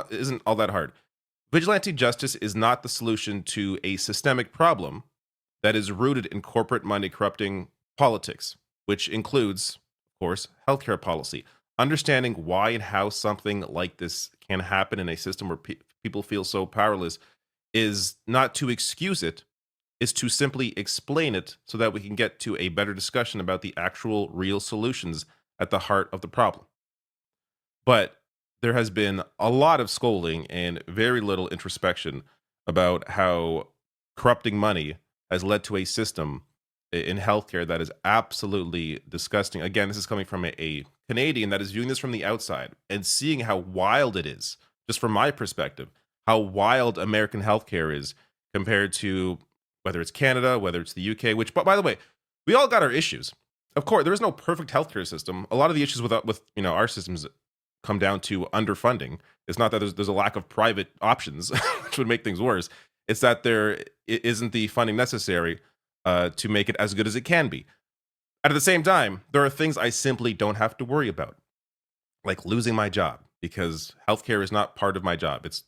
isn't all that hard. Vigilante justice is not the solution to a systemic problem that is rooted in corporate money corrupting politics, which includes, of course, healthcare policy. Understanding why and how something like this can happen in a system where people feel so powerless is not to excuse it, is to simply explain it so that we can get to a better discussion about the actual real solutions at the heart of the problem. But there has been a lot of scolding and very little introspection about how corrupting money has led to a system in healthcare that is absolutely disgusting. Again, this is coming from a Canadian that is viewing this from the outside and seeing how wild it is, just from my perspective, how wild American healthcare is compared to whether it's Canada, whether it's the UK, which, but by the way, we all got our issues. Of course, there is no perfect healthcare system. A lot of the issues with our systems come down to underfunding. It's not that there's a lack of private options, which would make things worse. It's that there isn't the funding necessary to make it as good as it can be. At the same time, there are things I simply don't have to worry about, like losing my job, because healthcare is not part of my job. It's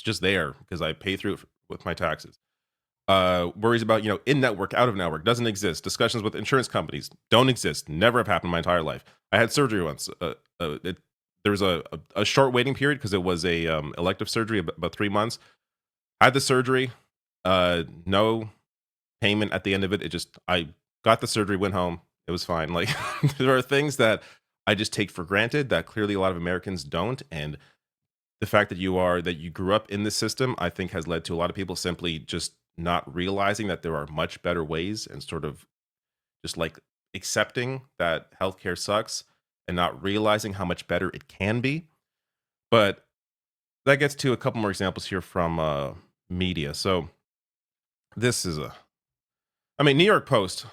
just there because I pay through it with my taxes. Worries about in-network, out-of-network doesn't exist. Discussions with insurance companies don't exist. Never have happened in my entire life. I had surgery once. There was a short waiting period because it was a elective surgery, about 3 months. I had the surgery, no payment at the end of it. I got the surgery, went home. It was fine. Like there are things that I just take for granted that clearly a lot of Americans don't. And the fact that you grew up in this system, I think has led to a lot of people simply just not realizing that there are much better ways and sort of just like accepting that healthcare sucks and not realizing how much better it can be. But that gets to a couple more examples here from media. So this is New York Post.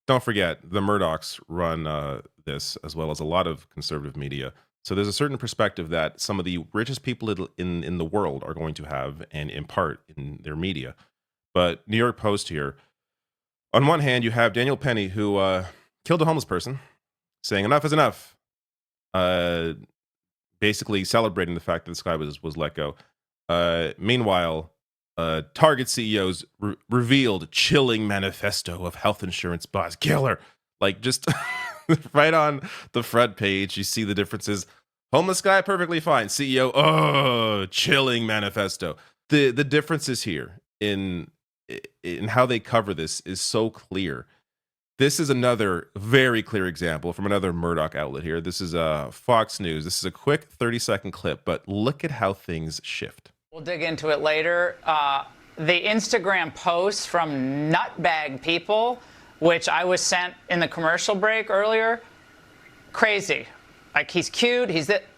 Don't forget, the Murdochs run this, as well as a lot of conservative media. So there's a certain perspective that some of the richest people in the world are going to have and impart in their media. But New York Post here, on one hand, you have Daniel Penny, who killed a homeless person, saying enough is enough, basically celebrating the fact that this guy was let go. Meanwhile, Target CEOs revealed chilling manifesto of health insurance boss killer. Like just right on the front page, you see the differences. Homeless guy, perfectly fine. CEO, oh, chilling manifesto. The differences here in how they cover this is so clear. This is another very clear example from another Murdoch outlet here. This is Fox News. This is a quick 30-second clip, but look at how things shift. We'll dig into it later. The Instagram posts from nutbag people, which I was sent in the commercial break earlier, crazy. Like, he's cute,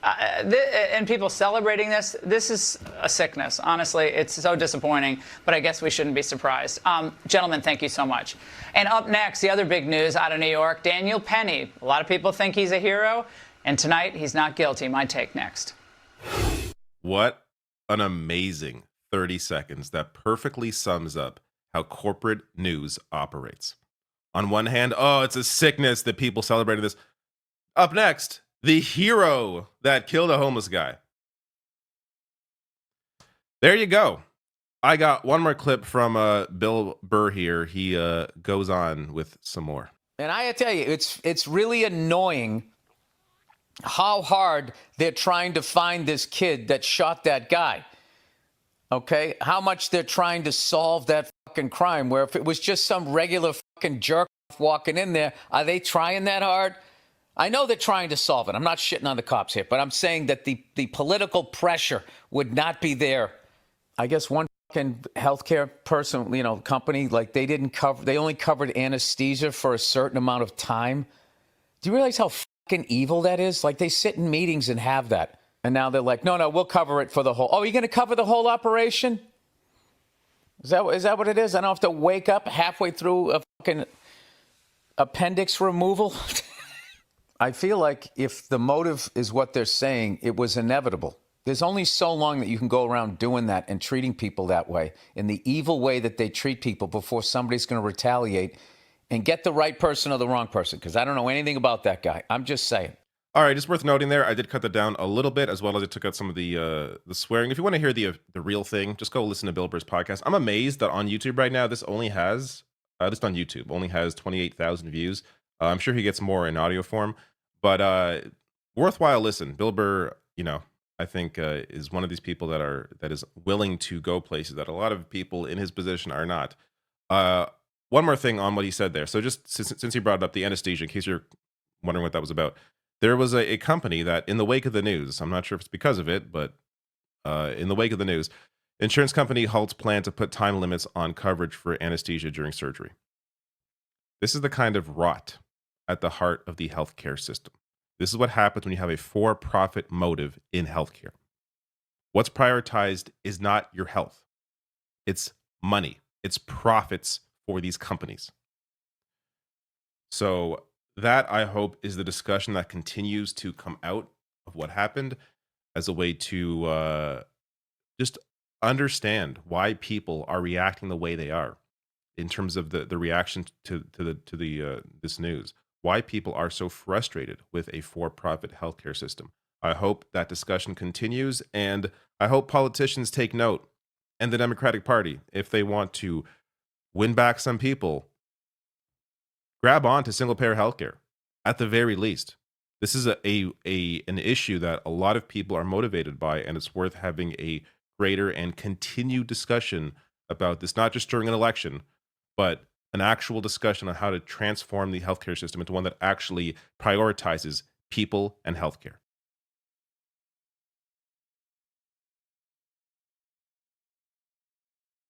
and people celebrating this. This is a sickness. Honestly, it's so disappointing, but I guess we shouldn't be surprised. Gentlemen, thank you so much. And up next, the other big news out of New York, Daniel Penny. A lot of people think he's a hero, and tonight he's not guilty. My take next. What an amazing 30 seconds that perfectly sums up how corporate news operates. On one hand, oh, it's a sickness that people celebrating this. Up next, the hero that killed a homeless guy. There you go. I got one more clip from Bill Burr here. He goes on with some more. And I tell you, it's really annoying how hard they're trying to find this kid that shot that guy. Okay? How much they're trying to solve that fucking crime, where if it was just some regular fucking jerk walking in there, are they trying that hard? I know they're trying to solve it. I'm not shitting on the cops here, but I'm saying that the political pressure would not be there. I guess one fucking healthcare person, company, like they only covered anesthesia for a certain amount of time. Do you realize how fucking evil that is? Like, they sit in meetings and have that. And now they're like, no, we'll cover it for the whole. Oh, you're going to cover the whole operation? Is that what it is? I don't have to wake up halfway through a fucking appendix removal? I feel like if the motive is what they're saying, it was inevitable. There's only so long that you can go around doing that and treating people that way, in the evil way that they treat people, before somebody's going to retaliate and get the right person or the wrong person. Because I don't know anything about that guy. I'm just saying. All right, just worth noting there, I did cut that down a little bit, as well as I took out some of the swearing. If you want to hear the real thing, just go listen to Bill Burr's podcast. I'm amazed that on YouTube right now, this only has just on YouTube only has 28,000 views. I'm sure he gets more in audio form, but worthwhile listen. Bill Burr, I think is one of these people that is willing to go places that a lot of people in his position are not. Uh, One more thing on what he said there. So just since he brought up the anesthesia, in case you're wondering what that was about, there was a company that, in the wake of the news, I'm not sure if it's because of it, but in the wake of the news, insurance company halts plan to put time limits on coverage for anesthesia during surgery. This is the kind of rot at the heart of the healthcare system. This is what happens when you have a for-profit motive in healthcare. What's prioritized is not your health. It's money. It's profits for these companies. So that, I hope, is the discussion that continues to come out of what happened, as a way to just understand why people are reacting the way they are in terms of the reaction to the this news. Why people are so frustrated with a for-profit healthcare system. I hope that discussion continues, and I hope politicians take note, and the Democratic Party, if they want to win back some people, grab on to single-payer healthcare at the very least. This is an issue that a lot of people are motivated by, and it's worth having a greater and continued discussion about this, not just during an election, but an actual discussion on how to transform the healthcare system into one that actually prioritizes people and healthcare.